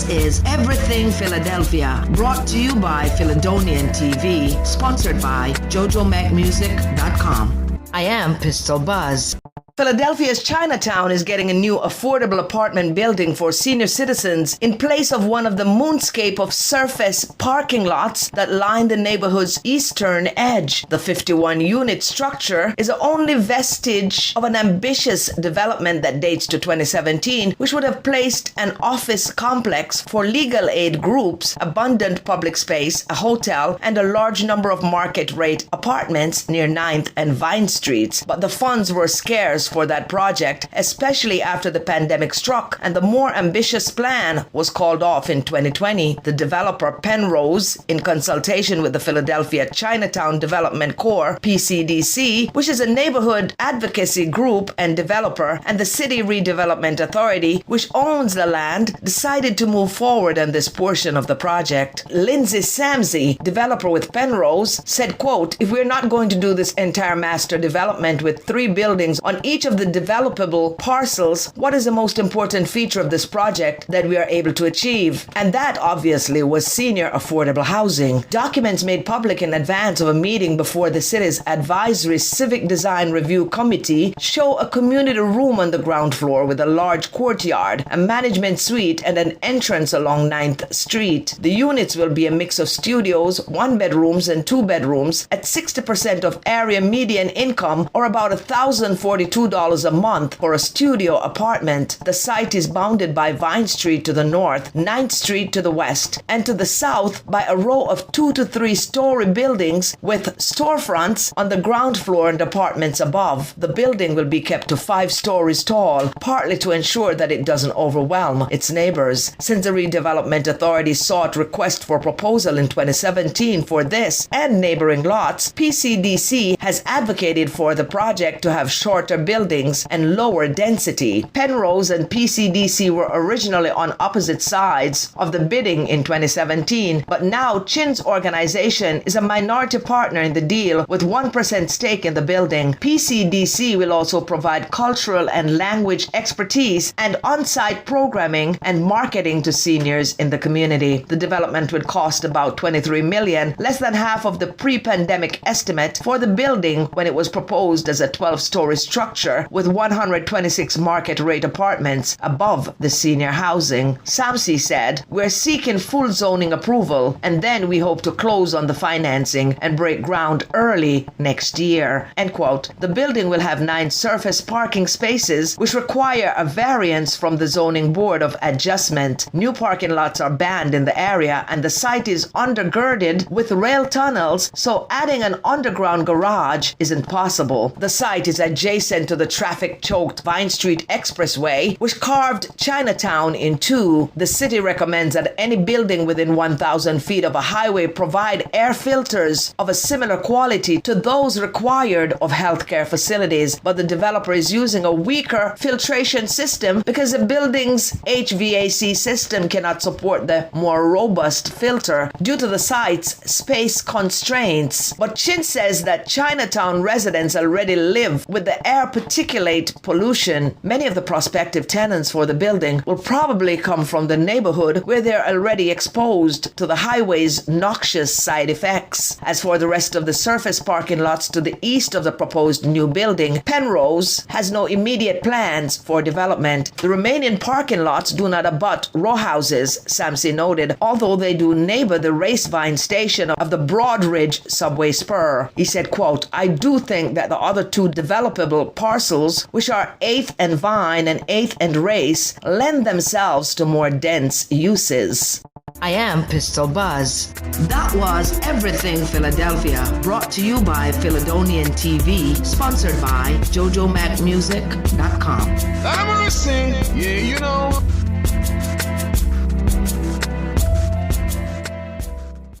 This is Everything Philadelphia, brought to you by Philadelphian TV, sponsored by JoJoMacMusic.com. I am Pistol Buzz. Philadelphia's Chinatown is getting a new affordable apartment building for senior citizens in place of one of the moonscape of surface parking lots that line the neighborhood's eastern edge. The 51-unit structure is the only vestige of an ambitious development that dates to 2017, which would have placed an office complex for legal aid groups, abundant public space, a hotel, and a large number of market-rate apartments near 9th and Vine Streets. But the funds were scarce for that project, especially after the pandemic struck, and the more ambitious plan was called off in 2020. The developer Penrose, in consultation with the Philadelphia Chinatown Development Corps, PCDC, which is a neighborhood advocacy group and developer, and the City Redevelopment Authority, which owns the land, decided to move forward on this portion of the project. Lindsay Samsey, developer with Penrose, said, quote, "If we're not going to do this entire master development with 3 buildings on each of the developable parcels, what is the most important feature of this project that we are able to achieve?" And that obviously was senior affordable housing. Documents made public in advance of a meeting before the city's Advisory Civic Design Review Committee show a community room on the ground floor with a large courtyard, a management suite, and an entrance along 9th Street. The units will be a mix of studios, 1-bedrooms, and 2-bedrooms at 60% of area median income, or about $1,042 a month for a studio apartment. The site is bounded by Vine Street to the north, 9th Street to the west, and to the south by a row of 2 to 3 story buildings with storefronts on the ground floor and apartments above. The building will be kept to 5 stories tall, partly to ensure that it doesn't overwhelm its neighbors. Since the Redevelopment Authority sought request for proposal in 2017 for this and neighboring lots, PCDC has advocated for the project to have shorter buildings and lower density. Penrose and PCDC were originally on opposite sides of the bidding in 2017, but now Chin's organization is a minority partner in the deal with 1% stake in the building. PCDC will also provide cultural and language expertise and on-site programming and marketing to seniors in the community. The development would cost about $23 million, less than half of the pre-pandemic estimate for the building when it was proposed as a 12-story structure with 126 market rate apartments above the senior housing. Samsey said, "We're seeking full zoning approval, and then we hope to close on the financing and break ground early next year." End quote. The building will have 9 surface parking spaces, which require a variance from the Zoning Board of Adjustment. New parking lots are banned in the area, and the site is undergirded with rail tunnels, so adding an underground garage isn't possible. The site is adjacent to the traffic-choked Vine Street Expressway, which carved Chinatown in 2. The city recommends that any building within 1,000 feet of a highway provide air filters of a similar quality to those required of healthcare facilities, but the developer is using a weaker filtration system because the building's HVAC system cannot support the more robust filter due to the site's space constraints. But Chin says that Chinatown residents already live with the air particulate pollution. Many of the prospective tenants for the building will probably come from the neighborhood where they're already exposed to the highway's noxious side effects. As for the rest of the surface parking lots to the east of the proposed new building, Penrose has no immediate plans for development. The remaining parking lots do not abut row houses, Samsey noted, although they do neighbor the Racevine station of the Broadridge subway spur. He said, quote, "I do think that the other 2 developable parcels, which are 8th and Vine and 8th and Race, lend themselves to more dense uses." I am Pistol Buzz. That was Everything Philadelphia, brought to you by Philadelphian TV, sponsored by JoJoMacMusic.com. I'm gonna sing, yeah, you know.